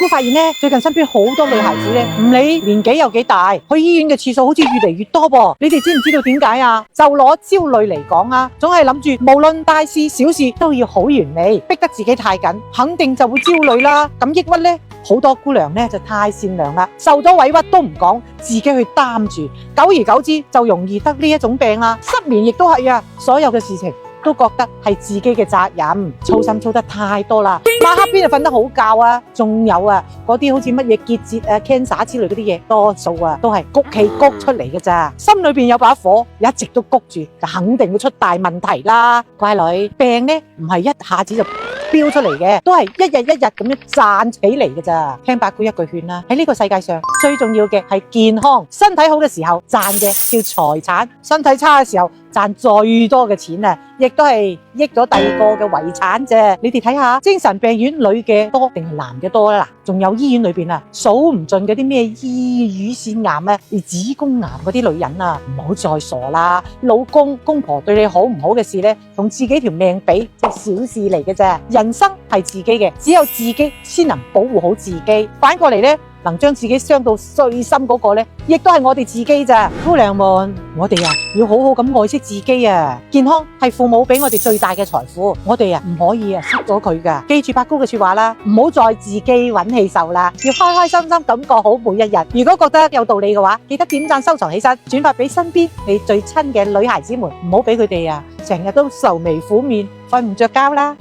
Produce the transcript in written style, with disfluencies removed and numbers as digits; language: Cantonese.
姑發現咧，最近身邊好多女孩子咧，唔理年紀有幾大，去醫院嘅次數好似越嚟越多噃。你哋知唔知道點解啊？就攞焦慮嚟講啊，總係諗住無論大事小事都要好完美，逼得自己太緊，肯定就會焦慮啦。咁抑鬱咧，好多姑娘咧就太善良啦，受咗委屈都唔講，自己去擔住，久而久之就容易得呢一種病啦。失眠亦都係啊，所有嘅事情都覺得係自己嘅責任，操心操得太多啦，晚黑邊就瞓得好覺啊，仲有啊嗰啲好似乜嘢結節啊、cancer 之類嗰啲嘢，多數啊都係谷氣谷出嚟嘅咋，心裏邊有把火一直都谷住，就肯定會出大問題啦。乖女，病呢唔係一下子就飆出嚟嘅，都係一日一日咁樣賺起嚟嘅咋。聽八姑一句勸啦，喺呢個世界上最重要嘅係健康，身體好嘅時候賺嘅叫財產，身體差嘅時候賺最多嘅錢啊，亦都係益咗第二個嘅遺產啫。你哋睇下，精神病院女嘅多定係男嘅多啦？仲有醫院裏邊啊，數唔盡嗰啲咩乳腺癌啊、子宮癌嗰啲女人啊，唔好再傻啦！老公公婆對你好唔好嘅事呢，同自己條命比，即係小事嚟嘅啫。人生係自己嘅，只有自己先能保護好自己。反過嚟呢，能將自己傷到最深嗰個呢，亦都係我哋自己咋。姑娘們，我哋啊要好好咁愛惜自己啊！健康係父母俾我哋最大嘅財富，我哋啊唔可以啊失咗佢噶。記住八姑嘅說話啦，唔好再自己揾氣受啦，要開開心心咁過好每一日。如果覺得有道理嘅話，記得點讚收藏起身，轉發俾身邊你最親嘅女孩子們，唔好俾佢哋啊成日都愁眉苦面，瞓唔着覺啦。